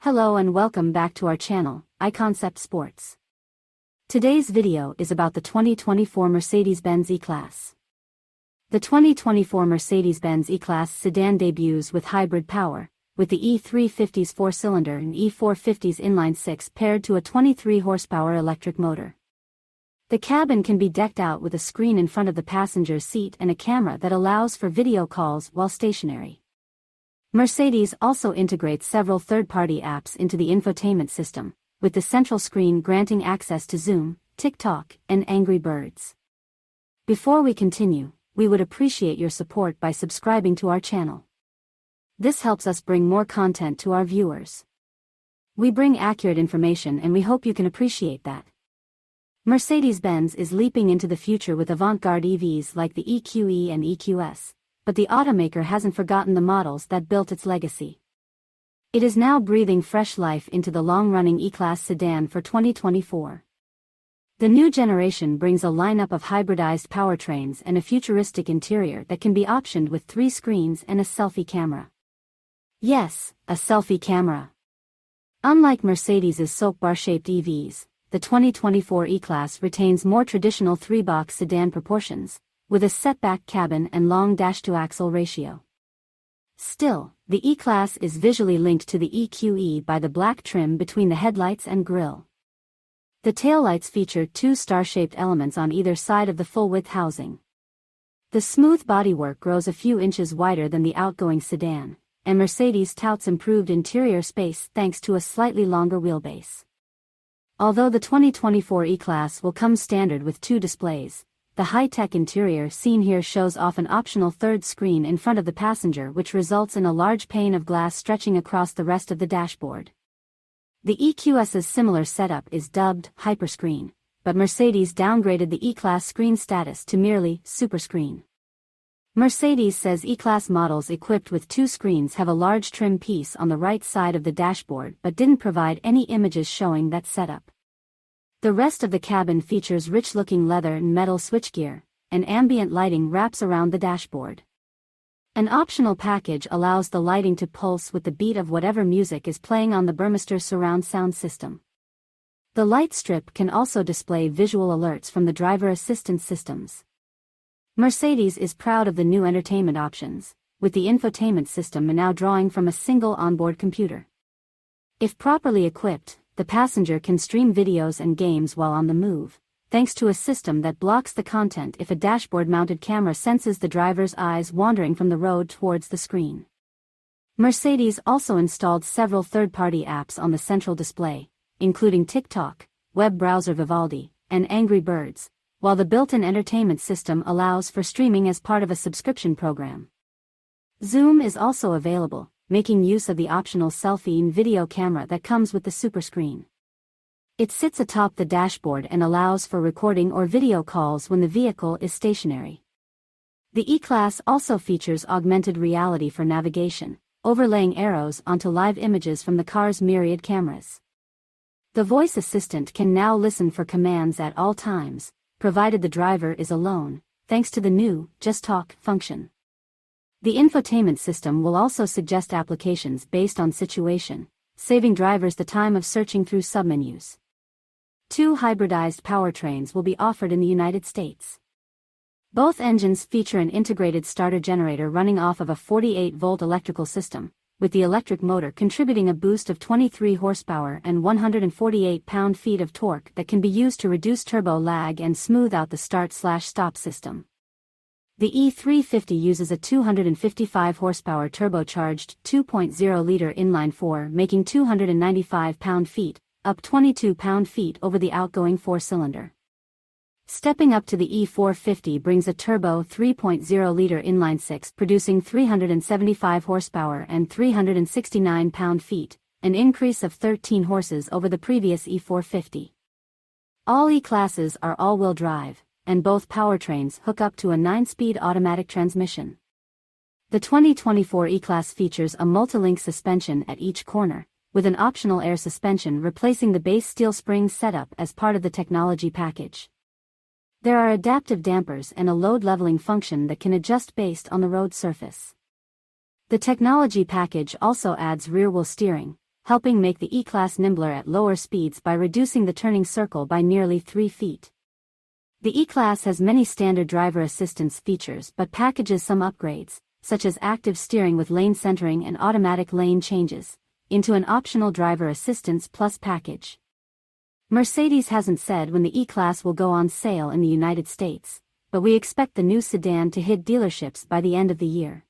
Hello and welcome back to our channel, iConcept Sports. Today's video is about the 2024 Mercedes-Benz E-Class. The 2024 Mercedes-Benz E-Class sedan debuts with hybrid power, with the E350's 4-cylinder and E450's inline-6 paired to a 23-horsepower electric motor. The cabin can be decked out with a screen in front of the passenger's seat and a camera that allows for video calls while stationary. Mercedes also integrates several third-party apps into the infotainment system, with the central screen granting access to Zoom, TikTok, and Angry Birds. Before we continue, we would appreciate your support by subscribing to our channel. This helps us bring more content to our viewers. We bring accurate information and we hope you can appreciate that. Mercedes-Benz is leaping into the future with avant-garde EVs like the EQE and EQS. But the automaker hasn't forgotten the models that built its legacy. It is now breathing fresh life into the long-running E-Class sedan for 2024. The new generation brings a lineup of hybridized powertrains and a futuristic interior that can be optioned with 3 screens and a selfie camera. Yes, a selfie camera. Unlike Mercedes' soap bar-shaped EVs, the 2024 E-Class retains more traditional 3-box sedan proportions, with a setback cabin and long dash-to-axle ratio. Still, the E-Class is visually linked to the EQE by the black trim between the headlights and grille. The taillights feature 2 star-shaped elements on either side of the full-width housing. The smooth bodywork grows a few inches wider than the outgoing sedan, and Mercedes touts improved interior space thanks to a slightly longer wheelbase. Although the 2024 E-Class will come standard with 2 displays, the high-tech interior seen here shows off an optional 3rd screen in front of the passenger, which results in a large pane of glass stretching across the rest of the dashboard. The EQS's similar setup is dubbed Hyperscreen, but Mercedes downgraded the E-Class screen status to merely Superscreen. Mercedes says E-Class models equipped with 2 screens have a large trim piece on the right side of the dashboard but didn't provide any images showing that setup. The rest of the cabin features rich-looking leather and metal switchgear, and ambient lighting wraps around the dashboard. An optional package allows the lighting to pulse with the beat of whatever music is playing on the Burmester surround sound system. The light strip can also display visual alerts from the driver assistance systems. Mercedes is proud of the new entertainment options, with the infotainment system now drawing from a single onboard computer. If properly equipped, the passenger can stream videos and games while on the move, thanks to a system that blocks the content if a dashboard-mounted camera senses the driver's eyes wandering from the road towards the screen. Mercedes also installed several third-party apps on the central display, including TikTok, web browser Vivaldi, and Angry Birds, while the built-in entertainment system allows for streaming as part of a subscription program. Zoom is also available, making use of the optional selfie and video camera that comes with the Superscreen. It sits atop the dashboard and allows for recording or video calls when the vehicle is stationary. The E-Class also features augmented reality for navigation, overlaying arrows onto live images from the car's myriad cameras. The voice assistant can now listen for commands at all times, provided the driver is alone, thanks to the new Just Talk function. The infotainment system will also suggest applications based on situation, saving drivers the time of searching through submenus. 2 hybridized powertrains will be offered in the United States. Both engines feature an integrated starter generator running off of a 48-volt electrical system, with the electric motor contributing a boost of 23 horsepower and 148 pound-feet of torque that can be used to reduce turbo lag and smooth out the start/stop system. The E350 uses a 255 horsepower turbocharged 2.0-liter inline-4, making 295 pound-feet, up 22 pound-feet over the outgoing 4-cylinder. Stepping up to the E450 brings a turbo 3.0-liter inline-6 producing 375 horsepower and 369 pound-feet, an increase of 13 horses over the previous E450. All E-Classes are all-wheel drive, and both powertrains hook up to a 9-speed automatic transmission. The 2024 E-Class features a multi-link suspension at each corner, with an optional air suspension replacing the base steel spring setup as part of the technology package. There are adaptive dampers and a load leveling function that can adjust based on the road surface. The technology package also adds rear-wheel steering, helping make the E-Class nimbler at lower speeds by reducing the turning circle by nearly 3 feet. The E-Class has many standard driver assistance features but packages some upgrades, such as active steering with lane centering and automatic lane changes, into an optional driver assistance plus package. Mercedes hasn't said when the E-Class will go on sale in the United States, but we expect the new sedan to hit dealerships by the end of the year.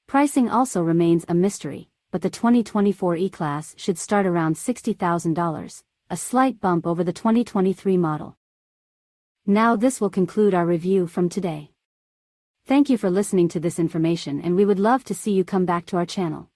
Pricing also remains a mystery, but the 2024 E-Class should start around $60,000, a slight bump over the 2023 model. Now this will conclude our review from today. Thank you for listening to this information, and we would love to see you come back to our channel.